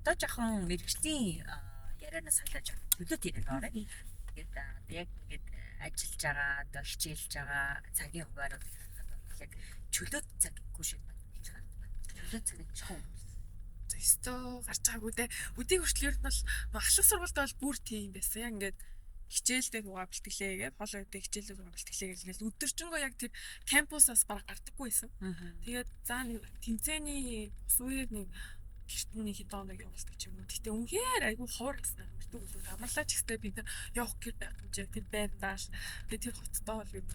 одоо жоохон мэрэгжлийн ярианаас халааж төлөөт ирэх орой. Тэгээд яг ингээд ажиллаж байгаа, одоо хичээлж байгаа цагийн хуваар яг чөлөөт цаггүй шиг байна. Чөлөөт цагийг чухал. Зөв гарч байгаагүй дээ. Өдийг хүртэл ер нь бол ахлах сургуульд бол бүр тийм байсан. Яг ингээд хичээлдээ дугаа бэлтгэлээ гээд хоолой өдөө хичээлдээ дугаа бэлтгэлээ гэж өдөржингөө яг тэр кампусаас бараг гардаггүй байсан. Тэгээд заа нэг тэмцээний ус үеэр нэг гэртний хэдэн хоног явуулдаг ч юм уу. Гэтэ үнэхээр айгүй ховор гэсэн амардаг үлээ. Амарлаач гэстэй бид явах гэр байх юм чи тэр байрдааш. Тэгээд тэр хоттой бол бид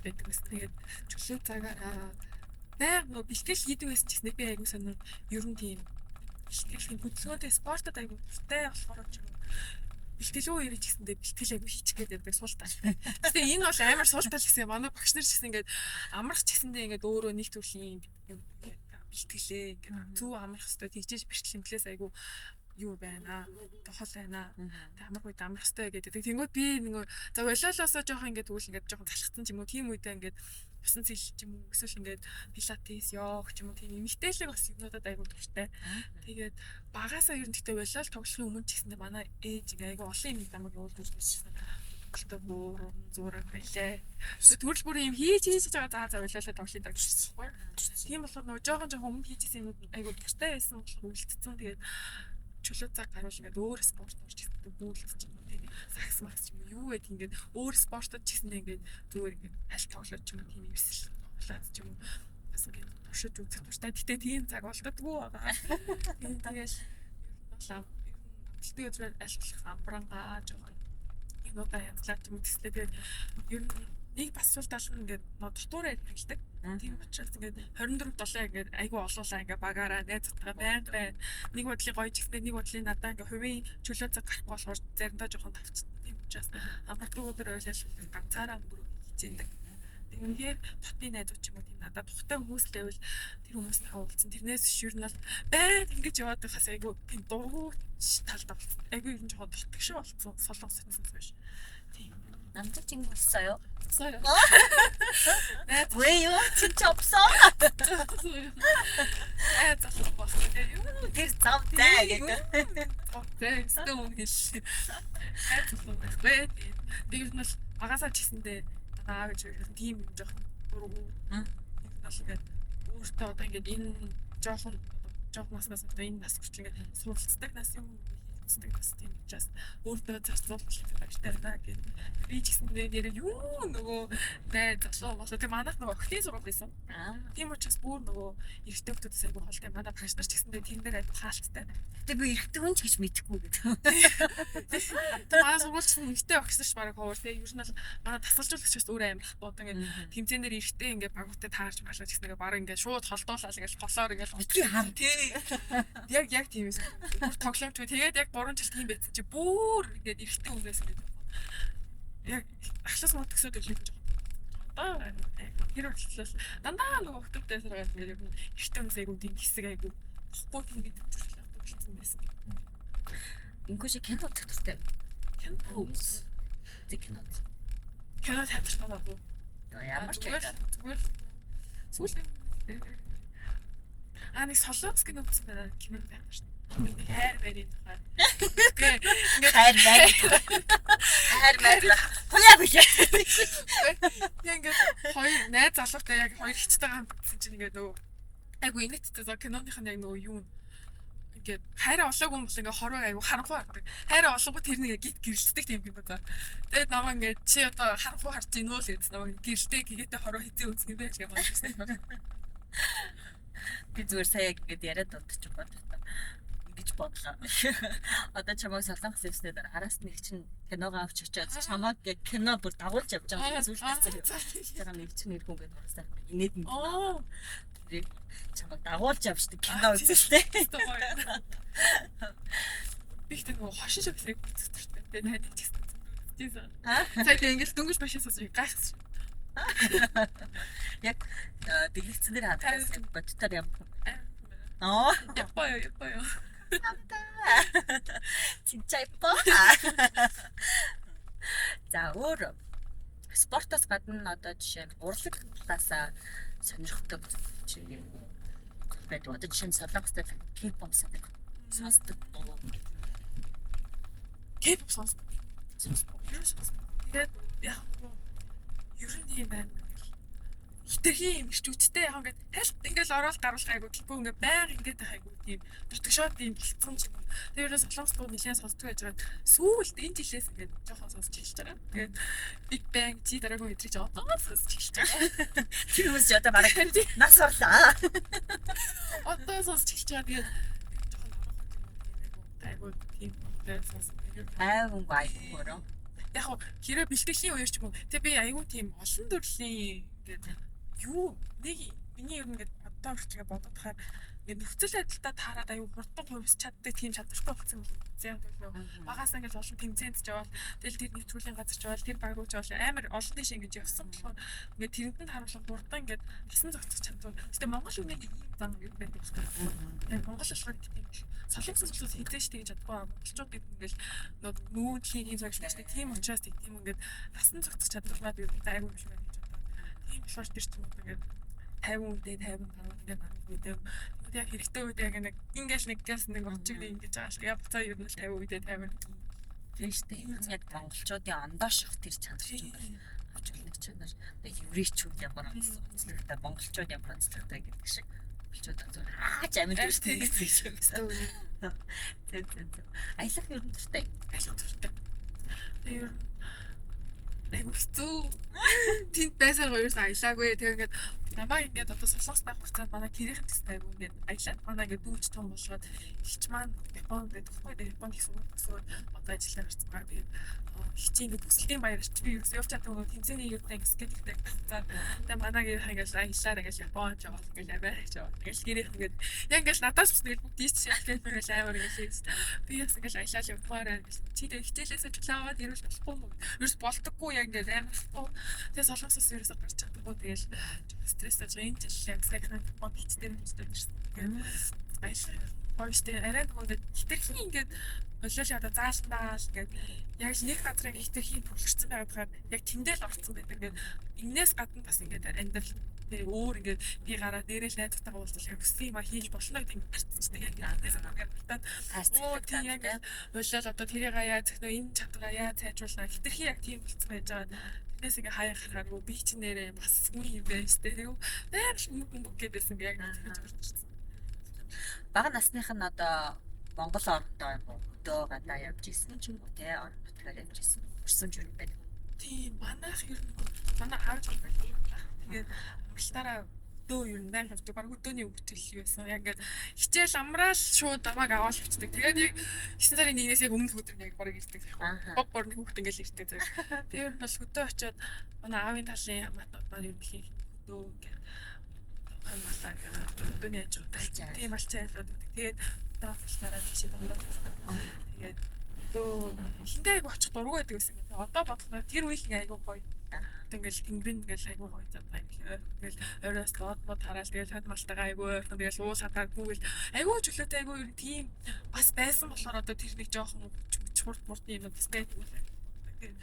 байдаг гэсэн. Тэгээд чөлөө цагаараа нөө бэлтгэл хийдэг байсан ч гэсэн би айгүй сонир ер нь тийм бэлтгэлийн хөдөлгөөнтэй спортод айгүй дуртай болохоор ч юм уу. Бэлтгэл үү ирэж гэсэндээ бэлтгэл айгүй хийчих гээд байдаг суултаа. Гэтэ энэ бол амар суултаа л гэсэн. Манай багш нар ч гэсэн ингээд амрах ч гэсэндээ ингээд өөрөө нэг төрлийн бэлтгэлээ ингээд зөв амрах хэвээр тэгжээж бэртэл хэмтлээс айгүй юу байна тохол байна. Тэг амар үед амрах хэвээр гэдэг. Тэнгүүд би нэг за волейболоосоо жоох ингээд тэгвэл ингээд жоох залхацсан ч юм уу тийм үедээ ингээд усан цэл ч юм уу эсвэл ингээд пилатес йог ч юм уу тийм эмгтээлэг бас юмнуудад айгүй дуртай. Тэгээд багаасаа ер нь гэхдээ волейбол тоглохын өмнө ч гэсэндээ манай ээж айгүй олон юм намайг уулзаж байсан. Гэхдээ бүр зураг байлаа. Төрөл бүр юм хийж байгаа за волейбол тоглохын даа гэсэн байна. Тийм болохоор нөгөө жоохон өмнө хийжсэн юм айгүй дуртай байсан болохоор үлдсэн. Тэгээд чөлөө цаг гаруул ингээд өөр спорт орж ирсэн бүүлдэж юм тийм сакс макс юм юу гэдэг ингээд өөр спортод ч гэсэн ингээд зүгээр ингээд аль тоглож юм тийм эвсэл тоглоод ч юм бас ингээд туршиж үзэх туртай. Гэтэ тийм цаг болдоггүй байгаа. Тэгэл болоо бэлтгэл өдрөөр альтлах амбрангаа жоохон юмудаа янзлаад юм төслөө. Тэгээд ер нь нэг бас бол даалгын ингээд дотоороо хэлдэг. Тийм учраас ингээд 24/7 ингээд айгүй олуулаа ингээд багаараа найз зутгаа байна. Нэг бодлыг гоё чигтээ нэг бодлыг надаа ингээд хувийн чөлөө цаг гарахгүй болохоор заримдаа жоохон тавцсан. Тийм учраас амралтгүй өдөр ойлал ганцаараа өнгөрөө хийжээдэг. Тэгээд дотны найзууд ч юм уу тийм надад тухтай хүмүүс л байвал тэр хүмүүстэй уулзсан. Тэрнээс шүүр нь бол байн ингэж яваад байхаас айгүй тийм дургуйч талд болсон. Айгүй юм жоохон дутгшаа болсон. Солонгос хэлсэн биш. Тийм. 남자친구 있어요? 없어요. 왜요? 진짜 없어? Тэр завтай гэдэг. Завтай. Стон гэж. Тэгээд нь багасаа чисэндээ аа гэж тийм юм жоохон дургу. Нас ингээд өөртөө одоо ингээд энэ жоохон наснаас одоо энэ нас хүртэл ингээд суралцдаг нас юм хийцдэг бас тийм учраас өөртөө зарцуулах хэрэгтэй байна гэдэг. Би ч гэсэн нэрээ юу нөгөө найз залуу болоо тийм манайх нөгөө охины сургууль байсан. Тийм учраас бүр нөгөө эрэгтэй хүмүүсээс айгүй холтой манай багш нар ч гэсэн тийм дээр айгүй хаалттай. Гэтэ би эрэгтэй хүн ч гэж мэдэхгүй гэдэг. Тэгээ манай сургуульч эрэгтэй багш нар ч бараг ховор тийм ер нь бол манай тасгалжуулагчаас өөр амирх бод ингээд тэмцээнээр эрэгтэй ингээд багуудтай таарч малаж гэсэн ингээд бараг ингээд шууд холдуулаад ингээд голоор ингээд битгий хар тий. Яг тийм байсан. Бүр тоглоомч тэгээд яг 3 жил тийм байсан чи бүр ингээд эрэгтэй хүнээс ингээд яг ахлаас мод гэсэд л юм жоо. Одоо тэр болчихлоо. Дандаа нөгөө хөтөвтэй саргаад ингээд ер нь эрэгтэй хүмүүс айгуу тийм хэсэг айгуу бохгүй тийм гэдэг болчихсон байсан. Ингүй шиг кино төстэй. Кино театрт байгаагүй. Ямар ч зүгээр сүүл нэг солонгос кино үзсэн байна. Кино байна шүү дээ. Хайр барийн тухай. хайр байг. Хуяа биш. Ингээд хоёр найз залуутай яг хоёр хичтэйгээ хамт гэсэн чинь ингээд нөгөө айгу инээдтэй зоо киноных нь яг нөгөө юу ингээд хайраа олоогүй юм бол ингээд хороо айгу харанхуй хардаг. Хайраа олоогүй тэр нэг гит гэрэлтдэг тийм юм байна. Тэгээд намаа ингээд чи одоо харанхуй харж ийн үү л гэсэн намаа гэрэлтэй гэгээтэй хороо хэзээ үзэх юм бэ гэж бодсон. Би зүгээр сая ингээд яриад удчих бодлоо. Гэж бодлоо. Одоо чамайг солонгос явсны дараа араас нэг чинь киногоо авч очиад чамайг яг кино бүр дагуулж явж байгаа юм зүйлээс тэр нэг чинь иргэн гээд уусаа инээд юм. Тэр чамайг дагуулж явждаг кино үзэлтэй. Би ихтэй нөгөө хошин шогсыг үзчихсэн. Тэгээд найд ч гэсэн. Цайд ингээд дөнгөж машинаас гайхсан. Яг дэлгэцэн дээр хадгалсан бодтоор юм. Япаа. 진짜 예뻐. За өөр спортоос гадна одоо жишээ нь урлаг талаасаа сонирхдаг чинь байдаг. Одоо жишээ нь солонгостой кикбоксинг. сонсдог дуу. K-pop сонсдог. Тэгээд яг ер нь юм байна. Хитрхи юм штүцтэй яг ингээд тайлт ингээл ороод гарвал гайгүй гэхгүй ингээд байнга ингээд хайггүй тийм дутгшоод тийм бэлтгэн ч юм. Тэгээд ерөөс солонгос дуу нэлээд сонсдог байж байгаа. Сүүлд энэ жилээс ингээд жоохон сонсч эхэлж байгаа. Тэгээд Big Bang G дараагийн өдрийг жоохон сонсч эхэлж байгаа. Тэр хүмүүс ч одоо бараг нас орлаа. Одоо сонсч эхэлж байгаа. Тэгээд жоохон гайгүй тийм сонсож Айван гайхмөрөө. яг хэрэг бэлтгэлийн үеэр ч юм уу тэг би айгүй тийм олон төрлийн ингээд юу нэг миний ер нь ингээд боддоо орчгээ бодоод тахаар ингээд нөхцөл байдалтай таарад аюу хурдан хувьс чаддаг тийм чадвартай болсон юм байна. Багаас ингээд олон тэмцээнд ч явал тэгэл тэр нэвтрүүлгийн газар ч явал тэр багууч явал амар олон дэш ингэж явсан болохоор ингээд тэрэнд харуулсан хурдан ингээд тасан зогцох чадвар. Гэтэ Монгол үнийг ийм зам юм байдаг шүү дээ. Монгол ашгаар гэдэг юм шиг солонгос хүмүүс хэдэж тэгж чадахгүй монголчууд ингээд нүүдлийн ийм зогсож байдаг. Тийм учраас тийм ингээд тасан зогцох чадварнаа би айгүй юм шиг байна гэж бодоод. Тийм болохоор тэр чинь ингээд 50 үедээ 55 ингээд мэдээ. Яг хэрэгтэй үед яг нэг ингээл нэг газ нэг очиг ингэж байгаа шиг. Яг буцаа ер нь 50 үедээ 50. Тийм шүү дээ. Яг монголчуудын ондооших тэр чанар юм байна. Авч үлдэх чанар. Тэг еврейчүүд ямар онцлогтой, монголчууд ямар онцлогтой гэдэг шиг. Монголчууд зөв хаач амин дуртай гэсэн юм байна. Тэг. Аялах ер нь дуртай. Аялах дуртай. Тэр хэцүү. Тэнд байсаар гоёс аялаагүй. Тэг ингээд намайг ингээд одоо солонгос байх хугацаанд манай гэрийнхэн төстэй айгүй ингээд аялаад манай ингээд дүүч том болоод ихч маань Японд байдаг хгүй Японд их суугаад одоо ажиллаа гарцсан байгаа. Тэгээд хичээ ингээд төсөлтийн баяр чи би явж чадсан тэмцээний юутай скетиктэй за тэгээ манай гэрийнхэн ингээд аялаар ингээд Японд яваад ингээд Америкт яваад ингээд гэрийнхэн ингээд яг ингээд надаас бас нэг бүгд ийч шалгал ингээд амар ингээд би яг ингээд аялал явахаараа чи тэгээ хичээлээсээ чөлөөд ирүүл болохгүй юм. Ерөөс болдоггүй яг ингээд амар. Тэгээ солонгосоос ерөөсөө гарч чадахгүй тэгэл стресстэй энэ жишээ сайхан бод хийцтэй юмстай ирсэн. Хоёртой арай нэг хитрхийн ингээд болол одоо заалтнаа ингээд яг нэг газрын хитрхийн бүлэрсэн байгаад яг тэндэл орцсон байдаг. Ингээд энээс гадна бас ингээд амьдрал тэр өөр ингээд би гараа дээрээ найзтайгаа уулзах хүссэн юм а хийж болно гэдэг юм гарцсан. Яг яадаас ингээд батаад оо тийм яг болол одоо тэрийг яа зөвхөн энэ чадвараа яа сайжруулна хитрхийн яг тийм болцсон байж байгаа. Тэс ингээ хаяа хараагүй би ч нэрээ бас үн юм байж тээ. Баяр мөнгө гэдээсэн яг тэгж болчихсон. Бага насных нь одоо Монгол орондоо өдөө гадаа явж исэн ч юм уу те орон нутгаар явж исэн. Өрсөн ч юм байна. Тийм манайх ер нь манай аавч байдаг. Тэгээд амралтаараа өдөө ер нь баян явдаг. Бараг өдөөний өвчтөл байсан. Яг ингээд хичээл амраал шууд намайг аваад явчихдаг. Тэгээд яг 9 сарын 1-ээс яг өмнөх өдөр яг бараг ирдэг. Бог борны хүүхд ингээл ирдэг зэрэг. Тэгээд ер нь бол өдөө очиод манай аавын талын хамаатнууд маань ер нь хийх өдөө ингээд хамаатаа өдөөний ажигтай. Тийм алчаа ялаад. Тэгээд одоо флараа тийш бондоо. Тэгээд өдөө хинтэйг очих дургүй байдаг гэсэн. Одоо бодлоо тэр үеийн айгуу гоё. Тэгэл тэнгэрийн ингээл айгуу гоё зам ингээл оройс лодмод хараал тэгэл хад малтайгаа айгуу ойрхон тэгэл уус хатаагүй гэл айгуу чөлөөтэй айгуу ер нь тийм бас байсан болохоор одоо тэр нэг жоохон чурд мурдны юм бас байдаг юм байна. Тэгээд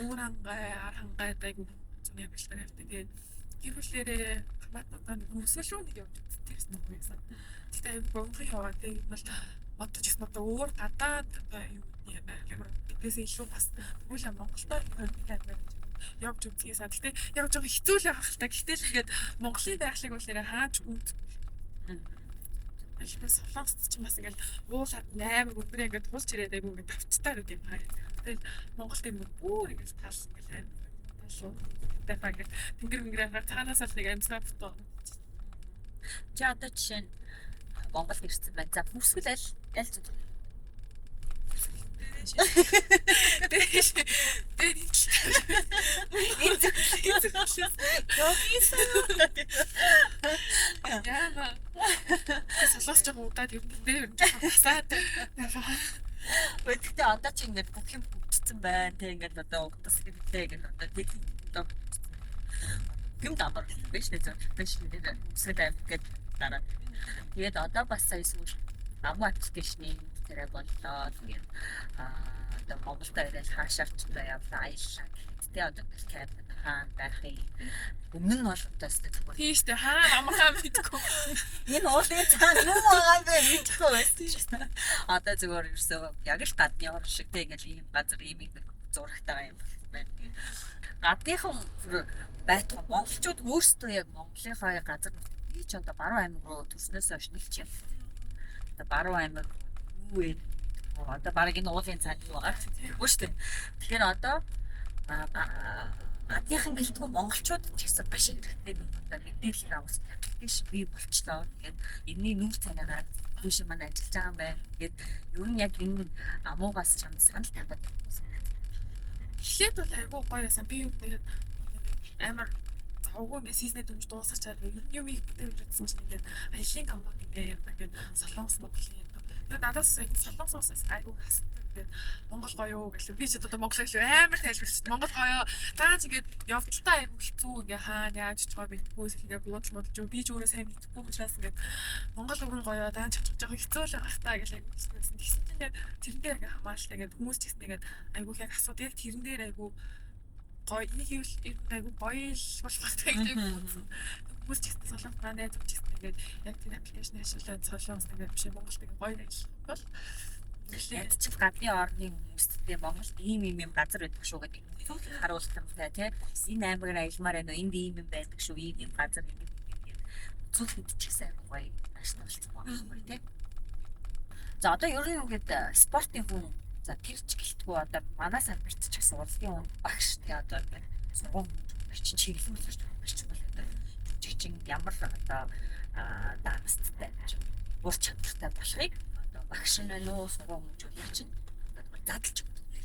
өөр хангай айгуу зүг юм биш байна. Тэгээд гэрүүлээрээ хамаатнуудаа өсвөл нэг явж тэрс нэг байсан. Тэгтээ айгуу богино яваа тэгээд бол бодож ирсэн одоо өөр гадаад одоо юу юм байна. Бидээс илүү бас үгүй Монголдоо явж үзчихсэн. Гэтэ яг жоохон хэцүү л байх л та. Гэтэл ингээд Монголын байхлыг бол нэрээ хаач үнд. Альбас солонгост ч бас ингээд уулаад 8 өдөр ингээд тулж ирээд айгу ингээд тавцтаар үт юм хаа. Тэгэл Монголд юм бүр ингээд тал ингээд тал дэпаг тэнгэр цаанаас л нэг амьсгаа фото. Чи одоо жишээ нь Монголд ирсэн байна. За бүсгэл аль зүг. Дэш. Яа. Солонгос ч удаад юм дээр хасаад. Гэхдээ одоо ч ингээд бүх юм бүтцэн байна. Тэг ингээд одоо угтас хэрэгтэй ингээд одоо тэг юм дамар биш нэ зөв биш нэ үсгэлээ ингээд дараа. Тэгээд одоо бас сая сүүл агуу аппликейшны тэрэ боллоо. Тэгээд одоо Монголд ирээд хаашаарч явлаа аяллаа. Тэ одоо камер дахи өмнө нь бол өдөөстэй зүгээр. Тийш дээ хаа амхаа мэдгүй. Энэ уулын цаана юм байгаа бэ мэдгүй байсан ч гэсэн. Одоо зүгээр ерөөсөө яг л гадны ор шиг тэгэл ийм газар ийм зурагтай юм байна. Гадныхан байтугай монголчууд өөрсдөө яг Монголынхаа газар би ч одоо баруун аймаг руу төрснөөс хойш нэг ч юм. Одоо баруун аймаг юу вэ? Одоо бараг энэ уулын цаана юу байгаа тийм үү шүү дээ. Тэгэхээр одоо гадныхан гэлтгүй монголчууд ч гэсэн маш хэрэгтэй нэг одоо мэдээлэл авах гэж бий болчлоо. Тэгээд энэний нүүр царайгаар түүш маань ажиллаж байгаа юм байна. Тэгээд ер нь яг энэ амуугаас ч юм санал тавиад Эхлээд бол айгүй гоё байсан. Би юу тэгээд амар завгүй ингээ сизнэ дүнж дуусах чад юм бүтээвч үзсэн чинь ингээд аялын компани ингээд солонгос Монголын тэгээд надаас солонгосоос айгүй хасдаг. Монгол гоё юу гэлээ. Би ч одоо Монгол хэлээ амар тайлбарлаж байна. Монгол гоё. Тааж ингээд явцтай айгүй хэцүү ингээ хаана яаж ч байгаа бидггүй ингээ буудал модж би ч өөрөө сайн мэдгүй учраас ингээд Монгол үг нь гоё. Тааж чадчих жоохон хэцүү л байх таа гэж айгүй хэлсэн. Тэгсэн чинь яг тэрэн дээр ингээ хамаарлаа. Ингээд хүмүүс ч гэсэн ингээд айгүй яг асуудаг яг тэрэн дээр айгүй гоё нэг юм айгүй гоё л болох гэдэг юм. Хүмүүс ч гэсэн солонгос найз ч гэсэн ингээд яг тэр аппликейшн ашиглаад солонгос ингээд биш Монголд ингээ гоё ажиллах бол яг ч гадны орны хүмүүстээ Монголд ийм юм газар байдаг шүү гэдэг харуулах юмтай тий. Энэ аймгаар аялмаар байна уу? Энд ийм юм байдаг шүү. Ийм газар ийм зүг мэдчихсэн гоё ашиглуулсан байна тий. За одоо ер нь ингээд спортын хүн за тэр ч гэлтгүй одоо манай самбарт ч гэсэн урлагийн хүн багш тий одоо сургууль чи чиглэл үзэж багш бол одоо жижиг ямар одоо даасттай ур чадвартай болохыг багш нь нөө сургууль мужуулах чинь задлж өгдөг.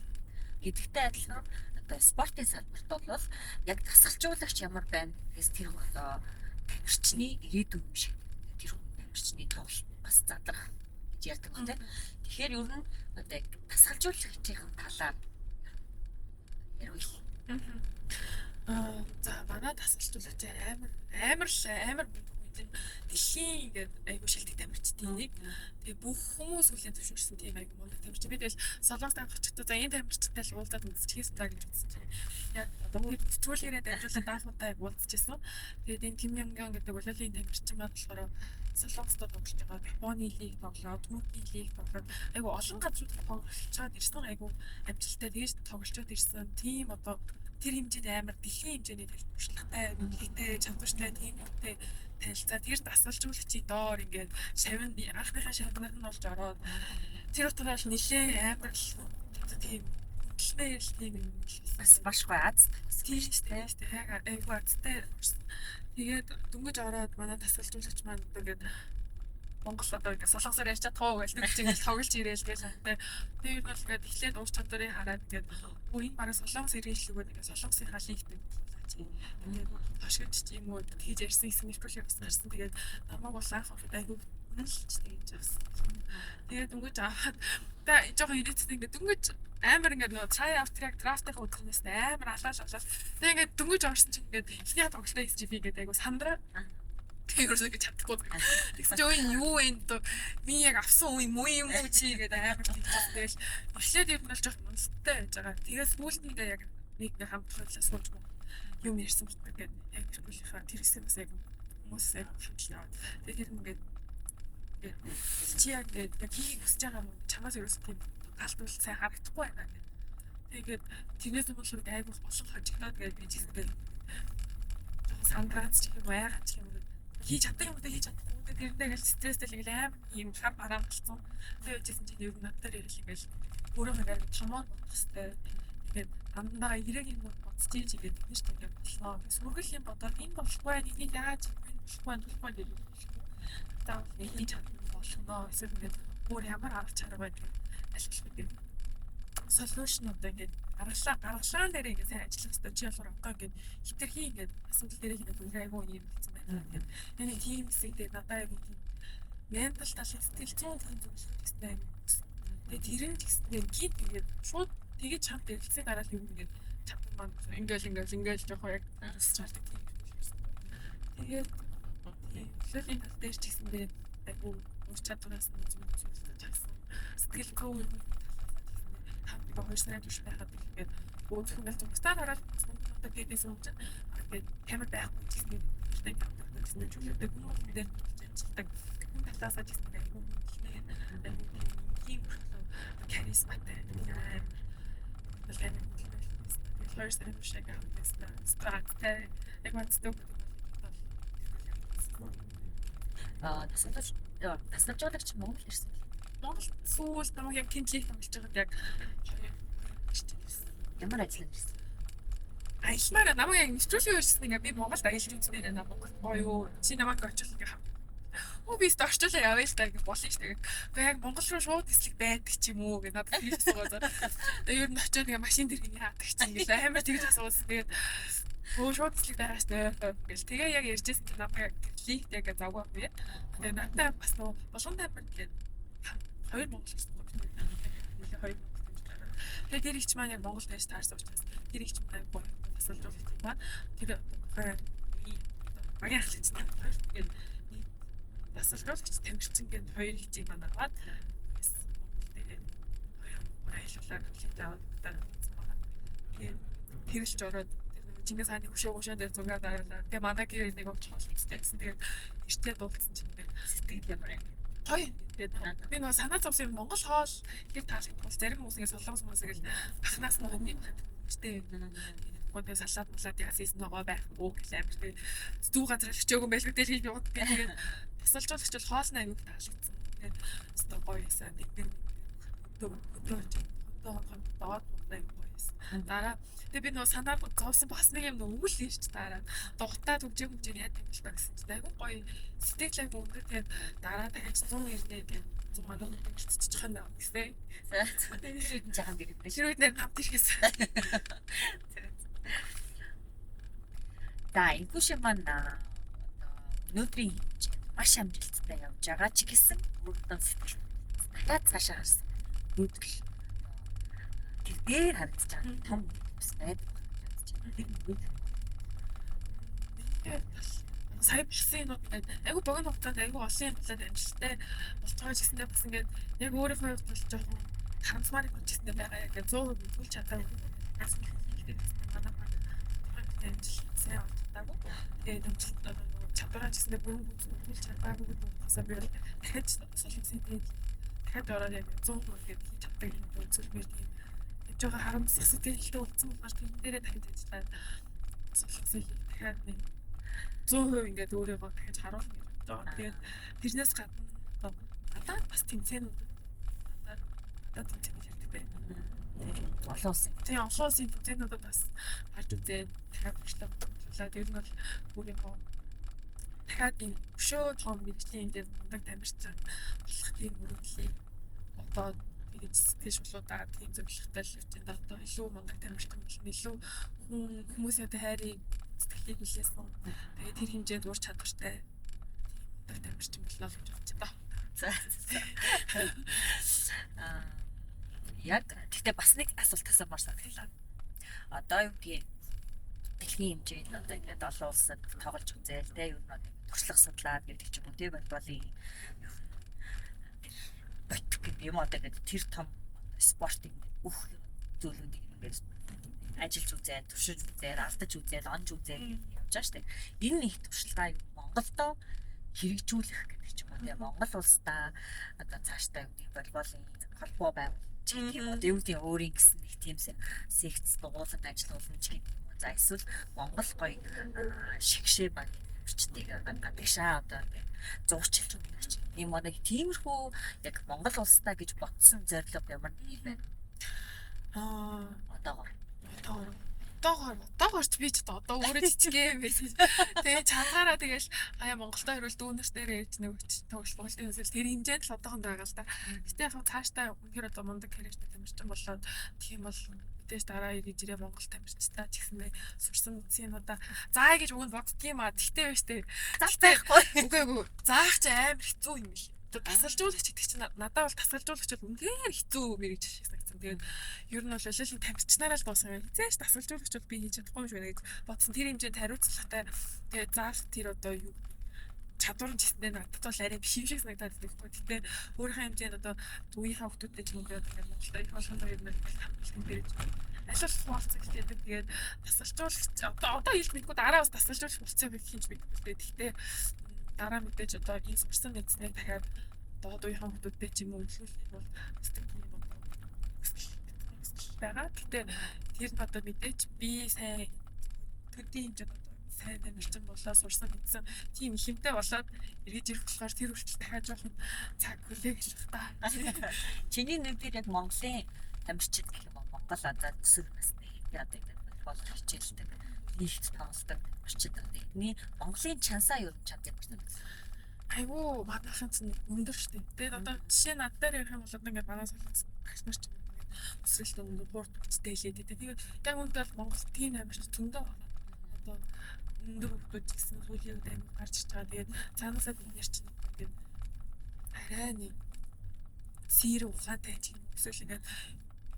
Гэдэгтэй адилхан одоо спортын салбарт бол яг дасгалжуулагч ямар байна гэс тэр одоо тамирчны ирээдүйн юм шиг. Тэр тамирчны тоглолт бас задрах гэж ярьдаг юм тийм. Тэгэхээр ер нь одоо яг дасгалжуулагчийн талаар ярил. За манай дасгалжуулагч амар дэлхийн ингээд айгуу шилдэг тамирчдын нэг. Тэгээ бүх хүмүүс үлийн төвшөрсөн тийм айгуу мундаг тамирч. Би тэгэл солонгос тамирчдаа за энэ тамирчтай л уулзаад үзчихээс таа гэж үзсэн чинь. Яг одоо нэвтрүүлгээрээ дамжуулаад даахмтай уулзчихсан. Тэгээд энэ Ким Янган гэдэг волейболын тамирчин маань болохоор солонгост тоглож байгаа Японы лиг тоглоод, Туркийн лиг тоглоод айгуу олон газрууд тоглож ирсэн айгуу амжилттай тэгж тоглож ирсэн. Тийм одоо тэр хэмжээнд амар дэлхийн хэмжээний туршлагатай, үнэлгээтэй, чадвартай тийм үнэтэй танилцаа тэр дасгалжуулагчийн доор ингээд шавьнд анхныхаа шавьнаар нь болж ороод тэр утгаараа л нэлээ амар л тийм үнэлмээр л тийм юм бас маш гоё аз тийм шүү дээ. Яг айгүй азтай. Тэгээд дөнгөж ороод манай дасгалжуулагч маань ингээд Монгол одоо ингээд солонгосоор ярьж чадах уу гэж нэг чинь тоглож ирээл гэж сантай. Тэгээд бол ингээд эхлээд уур чадварыг хараад ингээд энэ бараг солонгос иргэншлэгүүд ингээд солонгосынхаа лигтэй тэгээд хашгирч юм уу хийж ярьсан хэсэг нэвтрүүлэг бас гарсан. Тэгээд намайг бол анх удаа айгүй үнэлж тэгж авсан. Тэгээд дөнгөж аваад та жоохон ирээдүйд ингээд дөнгөж амар ингээд нөө try out track draft-ыг үзснээс амар алаал. Тэгээд ингээд дөнгөж орсон чинь ингээд эхний тоглолтоо хийж би ингээд айгүй сандраа. Тэрөөсөө гэж чадахгүй. Тэгсэн чинь өө юу вэ энэ би яг авсан үе муу юм уу чи гэдэг амар хэлчихсэн. Тэгэл эхлээд ер нь бол жоохон үнэлттэй байж байгаа. Тэгээд сүүлдээ яг нэг хамтлагаас сууж юм ярьсан гэдэг яг тэрхүүлийнхаа тэр хэсэг бас яг хүмүүс яг хамтлаа. Тэгээд тэр ингээд чи яг хийх хүсэж байгаа юм чамаас ерөөсөө тийм галтуул сайн харагдахгүй байна гэдэг. Тэгээд тэрнээс өмнө айгуул болсон хожигдоод тэгээд би жисгээд сандраач юм яагаад ч юм хийж чаддаг юм даа хийж чадахгүй. Тэгээд тэрнээ ингээл стресстэй л ингээл амар юм шар бараан болцсон. Тэгээд үжсэн чинь ер нь надад ярил ингээл өөрөө ингээл томоор бодох хэвээр тэгээд амдаа ирээг юм бодож ийж игээд тийм шүү дээ боллоо. Сүргэл юм бодоод энэ болохгүй байх энийг яаж болохгүй гэдэг юм. Таа хийж чадсан болно. Эсвэл ингээд өөр ямар арга чарга байдаг ашиглах гэдэг. Solution одоо ингээд гаргалаа дээр ингээд сайн ажиллах хэрэгтэй. Чи болохоор одоо ингээд хитрхи ингээд асуудал дээр хийх нэг айгүй юм хэлсэн байна. Тэгээд энэ team хэсэгдээ надад айгүй ментал талын сэтгэл зүйн зүйлстэй айгүй. Тэгээд тэрэн ч гэсэн гид ингээд шууд тэгэж чамд дэлгэцээ гараад юм ингээд чадсан маань ингээл жоохон яг үсч чаддаг тийм. Тэгээд флэшинг дээр ч гэсэн би айгүй ур чадвараас нь зүйлстэй чадсан. Сэтгэл зүйн хамт байгаа хоёр сарын турш байхад ингээд өөдөх ингээд тустаар хараад одоо гэдээс юм чинь тэгээд камер байхгүй гэсэн юм гэсэн зүйлүүд хүмүүс дээр ажилладаг хүн талаасаа гэсэн юм ийм харизматай first and shake out this structure яг мэддэг тасалжуулагч Монгол ирсэн. Монгол сүүл намайг яг тэнцлийг хамжилж байгаад яг Ямар ажил ирсэн? аялмаар намайг яг нэвтрүүлгийн үерсэн ингээ би Монголд аялж үзснээр намайг гоё чи намайг очих ингээ хам. Би орчлоо явъя л та гэж болно ш. Тэгээ яг Монгол руу шууд эслэг байдаг ч юм уу гэж надад тийж асуугаад. Тэгээ ер нь очиод ингээ машин дэргэний хаадаг ч юм гээл амар тэгж асуусан. Тэгээд шууд эслэг дарааш гэл тэгээ яг ярьжсэн чи намайг яг лигт яг завгүй бие. Тэгээ надад бас нөө болгон таймер гээд хоёр Монгол ирсэн. Хоёр тэгээд тэр ихч маань яг Монголд байж таарсан учраас тэр ихч маань гоё асуулт байна. Тэр багийн ахлагч нар тэгээд асуултч тамирчин гээд хоёр ихчийг маань аваад тэгээд аялуулаа гэхлээр таваад тэгээд тэрэлж ороод Чингис хааны хөшөө дээр зугаад аваад тэгээд манай гэр нэг очих гэсэн тэгээд эртээ дуулсан чинь сэтгэл ямар юм гоё. Тэгээд би нөгөө санаа зовсон Монгол хоол их таалагдвал зарим хүмүүс ингэ солонгос хүмүүс ингэ бахнаас нь юм штэ. Гоо салаад булаад ясээс нөгөө байхгүй гэх амар тэгээд зүү газар өчөөгөн байлгүй дээр хийж яваад тэгээд тасалжуулагч бол хоолны аяг таалагдсан. Тэгээд өстө гоё ясаа нэг доод дараа тэгээд би нөгөө санаа зовсон бас нэг юм нөгөө үйл ирж дараа дугтаа түгжээ яа юм бэ гэсэн чинь айгүй гоё сэтгэлээ өнгөрөө тэгээд дараа дахиж 100 ирнэ гэдэг 100 манаа чиччих юм байна гэсэн. Тэгээд жаахан гэрэг биш. Тэр үед нэр хамт ирэхээс. За энэ шиг маань өнөөдрийн маш амжилттай явж байгаа ч гэсэн өөртөө сэтгэл дахиад цаашаа харсан. Өдрөл тэр дээр харагдаж байгаа том бас байдаг гэж сая бишсэн юм айгу богино хугацаанд айгу олон юм болоод амжилттай болцоож гэсэндээ бас ингээд яг өөрийнхөө хувьд бол жоохон харамсмаар болчихсэндээ байгаа яг 100% төлж чадаагүй яасан хэлдэг манай амжилт сайн болтаагүй тэгээд амжилт чадвараа гэсэндээ бүрэн төлж чадаагүй гэдэгсээ би дахиж солилцсон тэгээд дахиад ороод яг 100% гээд хийж чаддаг юм үзүүлмээр тийм жоохон харамсах сэтгэлтэй үлдсэн болохоор тийм дээрээ дахиж ажиллаад солилцсон дахиад нэг 100% ингээд өөрийгөө дахиж харуулна гэж бодож байгаа. Тэгээд тэрнээс гадна надад бас тэмцээнүүд надад тэмцээн хэрэгтэй байна. олон улсын. Тийм олон улсын тэмцээнүүдэд бас гарч үзээд дахиад хөшлөлөө ер нь бол өөрийнхөө дахиад энэ өшөө том мэргэжлийн энэ мундаг тамирчин болох тийм мөрөглийг одоо ингэж сэтгэл шулуудаа тийм зөвлөгтэй л үчинд одоо илүү мундаг тамирчин болно. Илүү хүмүүсийн хайрыг сэтгэлийг хүлээсэн. Тэгээд тэр хэмжээнд ур чадвартай мундаг тамирчин болно гэж бодож байна. Яг гэхдээ бас нэг асуулт асуумаар санагдлаа. Одоо юу гэдгийг дэлхийн хэмжээнд одоо ингээд олон улсад тоглож үзээл тэ юу нэг туршлага судлаад гэдэг ч юм уу тийм боловын бот гэдэг юм одоо ингээд тэр том спортын бүх зүйлүүдийг ингээд ажиллаж үзээд, туршиж үзээд, алдаж үзээд, онж үзээд явж байгаа шүү дээ. Энэ нэг туршлагаа Монголдо хэрэгжүүлэх гэдэг ч юм уу тийм Монгол улсдаа одоо цаашдаа юу волейболын холбоо байгуулж тийм одоо юу гэдэг өөрийн гэсэн нэг тийм секц дугуулсан ажиллуулсан ч гэдэг юм уу. За эсвэл Монгол гоё шигшээ баг хүчтэйг гадагшаа одоо зурчилж байгаа ч юм уу нэг тиймэрхүү яг Монгол улсдаа гэж ботсон зорилго ямар нэг юм байна. Одоогоорч би ч одоо өөрөө жижигхэн байсан. Тэгээ чангараа тэгэл Монголдо ирвэл дүүнерс дээр ярьж нэг тоглолтын өсөл тэр хэмжээнд л одоохонд байгаа л да. Гэтэ яг цаашдаа үнэхээр одоо мундаг хэрэгтэй тамирчин болоод тийм бол мэдээж дараа ирж ирээ Монгол тамирчтай ч гэсэн сурсан үсгийнуудаа заа гэж өгөнд боддгийм аа. Тэгтээ биш үү. Заахгүй. Үгүй. Заах чи амар хэцүү юм бэл. Тасалжуулагч гэдэг чинь надад бол тасалжуулагч бол үнэхээр хэцүү мэрэж шигсэн. Тэгээд ер нь бол ололын тамирчнараа л боосон юм. Хизээш тасалжуулагч бол би хийж чадахгүй юм шиг гэж бодсон. Тэр хэмжээнд хариуцлагатай тэгээд заах тэр одоо юу чадвар нь гэсэндээ надад бол арай биш юм шиг санагдаад байна. Гэтэ өөрийнхөө хэмжээнд одоо үеийнхээ хүмүүстэй ч юм уу ингээд Монголд их болгоно ер нь хамтлагын дээрж Аль хуваалцах гэдэг тэгээд тасалжуулагч одоо ил мэдгүй дараа бас тасалжуулагч болцсон байх хинж мэдгүй. Гэхдээ дараа мэдээж одоо энэ сурсан мэдснээр дахиад одоо үеийн хүмүүстэй ч юм уу илүүлэх бол сэтгэл юм байгаа. Гэхдээ тэр нь одоо мэдээж би сайн төдий хэмжээнд одоо сайн тамирчин болоо сурсан мэдсэн тийм ихэмтэй болоод эргэж ирэх болохоор тэр хүртэл дахиад жоохон цаг хүлээх гэж байна. Чиний нэмээр яг Монголын тамирчид гэх юм уу Монгол одоо төсөв насны яадаг бол хичээлдэг нийт тоглолтод тамирчид бидний Монголын чансаа юу чад юм байна. Айгуу манайхан ч өндөр штэ. Тэгээд одоо жишээ над дээр ярих юм бол одоо ингээд манай солиоц багш нар ч ингээд өсрэлт өндөр спорт хүчтэй хэлээд. Тэгээд яг үүнд бол Монгол тийм амарч зөндөө байна. Одоо өндөр хүмүүс гэсэн сүүлийн үед амир гарч иж байгаа. Тэгээд цаанаасаа бид нэр чинь ингээд арай нэг сэр ухаантай ч юм эсвэл ингээд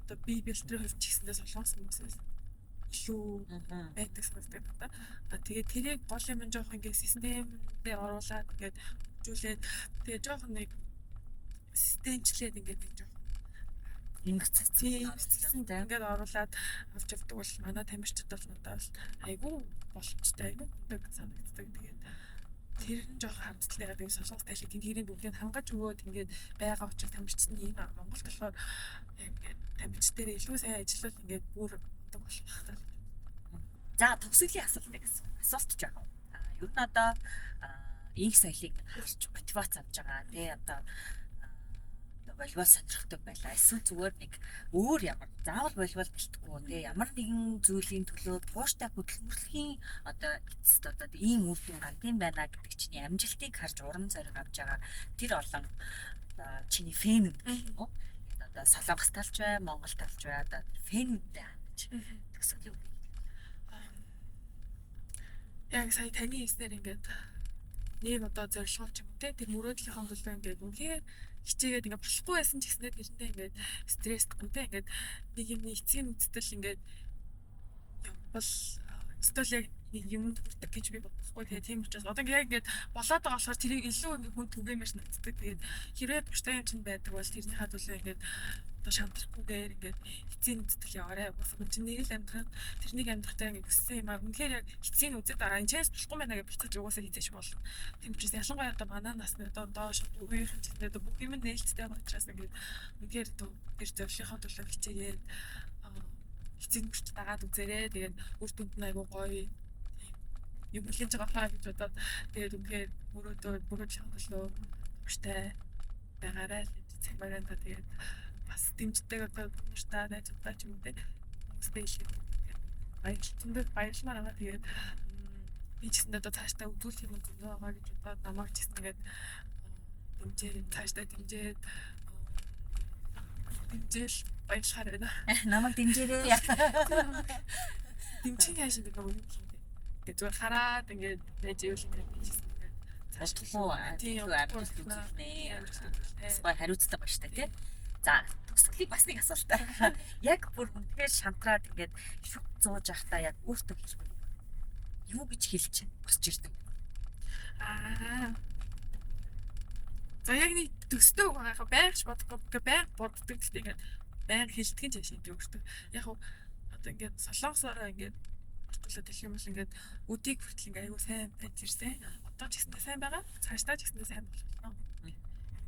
одоо би бэлтрэх хувьч гэсэндээ солонгос хүмүүсээс илүү байдаг санагддаг надад. Тэгээд тэрийг гол юм жоох ингээд системдээ оруулаад ингээд хөгжүүлээд тэгээд жоох нэг системчлээд ингээд нэг жоох Ингэсэн ингээд оруулаад авч явдаг бол манай тамирчид бол надад айгүй боломжтой айгүй өндөг санагддаг. Тэгээд тэр нь жоох харамсалтай яг солонгос тайлбар тэрийг бүгдийг хангаж өгөөд ингээд байгаа учраас тамирчид нь ийм Монголд болохоор яг ингээд тамирчдээр илүү сайн ажиллаад ингээд бүр өндөг болох хэрэгтэй. За төгсгөлийн асуултыг асуулт жоох. Юу н одоо инх соёлыг харж мотивац авч байгаа тий одоо волейбол сонирхдаг байлаа. Эсвэл зүгээр нэг өөр ямар заавал волейбол гэлтгүү тий ямар нэгэн зүйлийн төлөө тууштай хөдөлмөрлөхийн одоо эцэст одоо ийм үр дүн гардыг байна гэдэг чиний амжилтыг харж урам зориг авч байгаа тэр олон чиний фэн гэх юм уу? Одоо Солонгос талч бай, Монгол талч бай одоо фэнүүдтэй хандж төгсгөл юу? Яг сая таны хэлснээр ингээд нэг одоо зорилгоо ч юм уу тэр мөрөөдлийн хонголоо ингээд үнхээр хичээгээд ингээд болохгүй байсан ч гэснээр тэрэндээ ингээд стрессгүй те ингээд нэг юм эцгийн үстэл ингээд бол эсвэл яг нэг юм хүрдэг гэж би бодохгүй тэгээ тийм учраас одоо ингээд болоод байгаа болохоор тэрийг илүү ингээд хүн түгээмээр санагддаг. Тэгээд хэрвээ буштай юм чинь байдаг бол тэрний хад үлээ ингээд одоо шантрахгүйгээр ингээд эцсийн үстэл яваарай. Бас хүн чинь нэг л амьдрах тэрнийг амьдрахтаа ингээд өссөн юм аа. Үнэхээр яг эцсийн үсэд дараа энэ чанс болохгүй байна гэж бицэж угаасаа хийдэж болно. Тийм учраас ялангуяа одоо манай насны одоо доош үеийнхэн ч гэдэг бүх юм нээлттэй байгаа учраас ингээд үнэхээр тэр зөвлөхийнхөө төлөө хичээгээд эцсийн үст дагаад үзээрэй. Тэгээд үр дүнд нь айгуу гоё юм хэлж байгаа гэж бодоод тэгээд үнэхээр мөрөөдлийн төлөө туштай байгаарай гэж цагаараа тэгээд бас дэмждэг одоо нартай найзуудтай ч юм уу те спешиал баярлалаа тэгээд би ч гэсэн одоо цаашдаа үзүүлэх юм зөндөө байгаа гэж бодоод намайг ч гэсэн ингээд дэмжээ цаашдаа дэмжээл баярлахаар байна. Намайг дэмжээрэй. Дэмжих яаш гэдэг юм бэ? Тэгээд зүгээр хараад ингээд байж ивэл ингээд би ч гэсэн цаашлуу тийм амжилт үзүүлнэ. Бас хариуцдаг ба штэ тий. За төгсгөлийг бас нэг асуулт. Яг бүр үнээр шантраад ингээд шүх зууж явахдаа яг өөртөө хэлэх юм. Юу гэж хэлж босч ирдэг. За яг нэг төстэй байгаа байгч бодохгүй байг боддог гэхдээ ингээд байг хэлдэг ч ашиг өөртөө. Яг одоо ингээд солонгосоор ингээд ортолоод хэлэх юм бол ингээд өдийг хүртэл ингээд аюу сайн байж ирсэн. Одоо ч гэсэн сайн байгаа. Цаашдаа ч гэсэн сайн болох нь.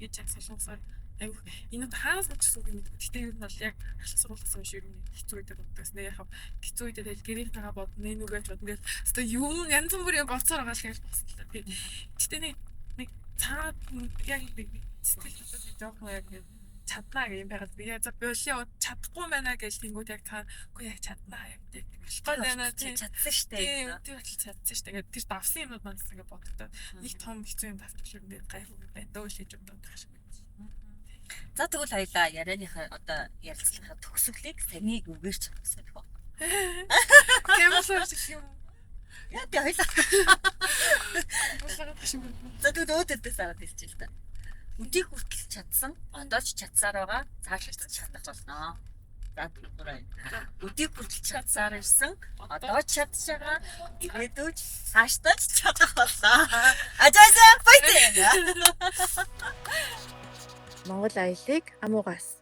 Ингээд яг солонгосоор аюу энэ хаанаас ч гэсэн юм. Гэхдээ ер нь бол яг ахлах сургуулиас хойш ер нь хэцүү үед боддогс нэ яг хэцүү үед тэгэл гэрийнхээ бодно нүгэж бодно ингээд өстой юм янз бүрийн болцоор байгаа л гэж бослоо. Гэхдээ нэг цаад яг нэг сэтгэл хөдлөл жоохон яг чаднаа гэх юм байгаад би яг за болио чадахгүй байна гэж тэнгууд яг та үгүй яг чаднаа юм тийм болохгүй байна тийм чадсан штэ. Тэр чадсан штэ. Тэгээд тэр давсан юмуд маань ингээд боддоо нэг том хэцүү юм давчих юм гээд гайхав байна. Дөөлж бодох шиг. За тэгвэл хоёлаа ярианыхаа одоо ярилцлагаа төгсгөлийг саяны үгээр ч хэлсэн бох. Кэмсэр шиг юм. Яа тий хоёлаа. За тэгвэл өөдөөс аваад хэлчихэ л та. Үдийг хүртэл чадсан, одоо ч чадсаар байгаа. Цааш ч чадах болно. За тэгвэл үдийг хүртэл чадсаар ирсэн, одоо ч чадж байгаа. Ирээдүйд цаашдаа ч чадах болно. Ажаасаа баярлалаа. Монгол аялыг амуугаас